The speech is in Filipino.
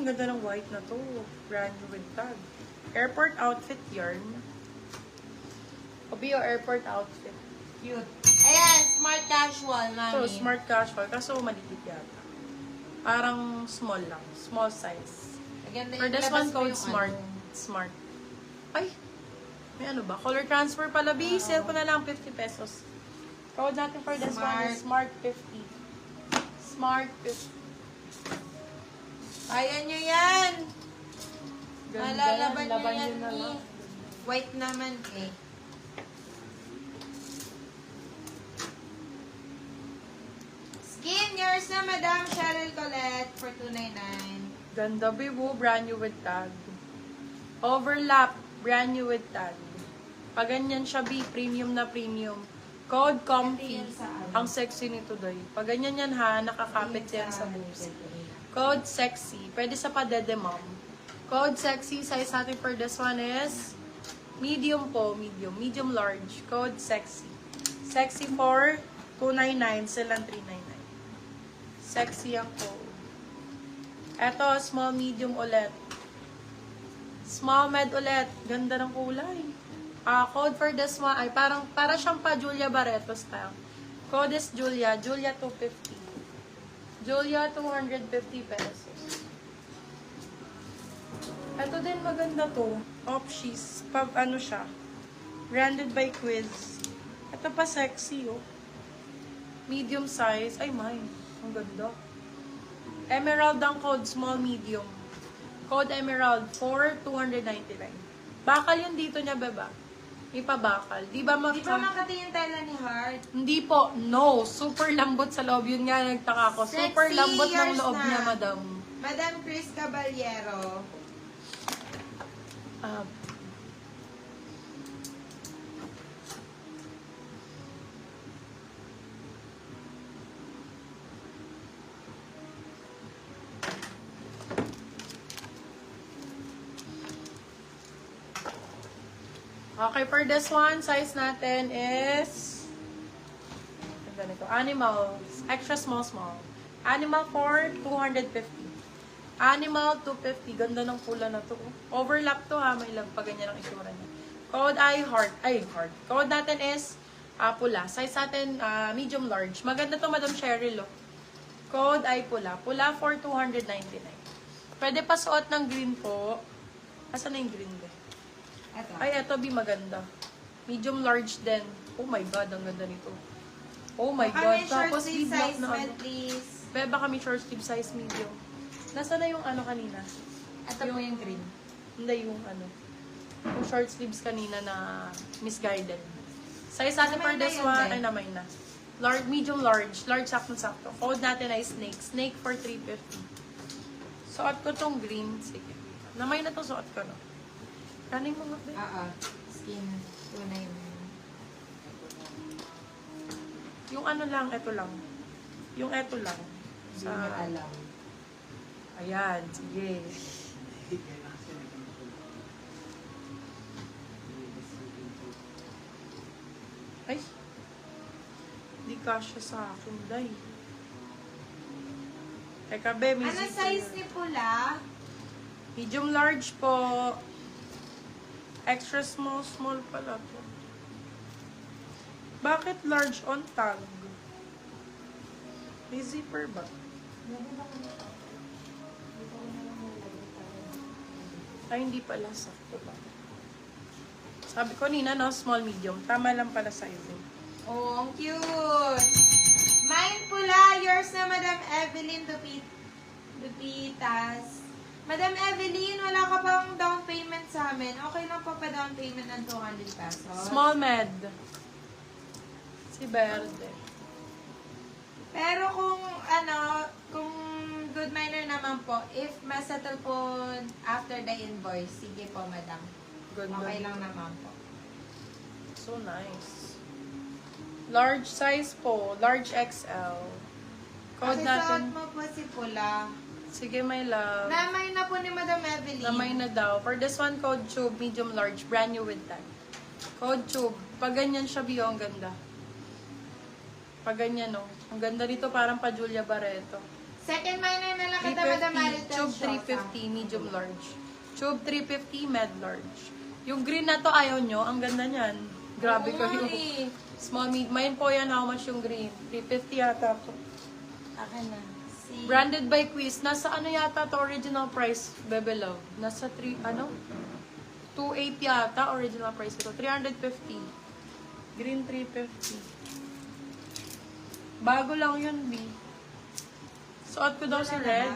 ang ganda ng white na to. Brand new with tag. Airport outfit yarn. Obi, yung airport outfit. Cute. Ayan, smart casual, mami. So, smart casual. Kaso maliit yata. Parang small lang. Small size. Ganda, For this ilabas one, mo code yung smart. ano. Smart. Ay! May ano ba? Color transfer pala, B. Sale ko na lang 50 pesos. Code natin for this one is Smart 50. Smart 50. Kaya nyo yan! Ganda. Malalaban nyo Laban yan, nyo na ni. lang. White naman eh. Skin, yours na, Madam Cheryl Colette for $2.99. Ganda, bibo. Brand new with tag. Overlap. Brand new with tag. Pag ganyan siya, B. Premium na premium. Code comfy. Ito yan sa ano? Ang sexy nito, Day. Pag ganyan yan, ha, nakakapit yan sa boobs. Code sexy. Pwede sa padede, mom. Code sexy. Size natin for this one is medium po. Medium. Medium large. Code sexy. Sexy for $2.99. Silang $3.99. Sexy ang code. Eto, small medium ulit. Small med ulit. Ganda ng kulay. Code for this one ay para siyang pa Julia Barreto style. Code is Julia. Julia 250. Julia, 250 pesos. Ito din maganda to. Opshies. Ano siya. Branded by Quiz. Ito pa sexy, oh. Medium size. Ay, mine. Ang ganda. Emerald ang code. Small, medium. Code Emerald for $299. Bakal yung dito niya, beba. Ipabakal. Di ba Di ba makati yung tela ni Heart? Hindi po. No. Super lambot sa loob. Yun nga nagtaka ko. Sexy, Super lambot ng yours loob na. niya, madam. Madam Chris Caballero. Ah. Okay, for this one, size natin is ganito, animals, extra small. Animal for 250. Animal 250. Ganda ng pula na to. Overlap to, ha, may love pa ganyan ang isura niya. Code heart. Code natin is pula. Size natin medium large. Maganda to, Madam Cheryl. Code ay pula. Pula for 299. Pwede pa suot ng green po. Asan na yung green ba? Ito. Ay, eto, B, maganda. Medium large din. Oh my God, ang ganda nito. Oh my God. Kami short Tapos, sleeve B-block size, na med, ano. please. Beba kami short sleeve size medium. Nasaan na yung ano kanina? Ito po yung green. Hindi, yung ano. Yung short sleeves kanina na misguided. Size natin for Namay na this yun, one. eh. Ay, namay na. Large, medium large. Large, sakto-sakto. Code natin ay snake. Snake for 350. Suot ko tong green. Sige. Namay na to suot ko, no? Kaning mga ba? Skin. Tunay mo. Yung ano lang, eto lang. Yung eto lang. Hindi nyo alam. Ayan, sige. Ay. Hindi kasya sa akin, day. Teka, be, may Ano zipper size yun. ni pula? Medium large po. Extra small pala to. Bakit large on tag? May zipper ba? Ay, hindi pala. Sakto ba? Sabi ko nina, no? Small, medium. Tama lang pala sizing. Oh, ang cute! Mine pula, yours na Madam Evelyn Dupitas. Madam Evelyn, wala ka bang down payment sa amin? Okay lang pa down payment ng 200 pesos. Small med. Si Verde. Pero kung good miner naman po, if masettle po after the invoice, sige po, madam. Ganda Okay dito. lang naman po. So nice. Large size po. Large XL. Code Pakisuot natin. mo po si pula. Sige, my love. Namay na po ni Madam Evelyn. Namay na daw. For this one, code tube, medium large, brand new with tag. Code tube. Pag ganyan siya, Bio, ang ganda. Pag ganyan, no. Ang ganda nito, parang pa Julia Barreto. Second minor na lang kita, Madam 350, Marites. tube 350, medium large. Tube 350, med large. Yung green na to, ayaw nyo. Ang ganda niyan. Grabe ko yung small, mid. Mayin po yan, how much yung green? 350 yata po. Akin na. Si... Branded by Quiz. Nasa ano yata to original price, Bebe Love? Nasa 280 yata original price ito. 350. Green 350. Bago lang yun, B. Suot ko daw si red.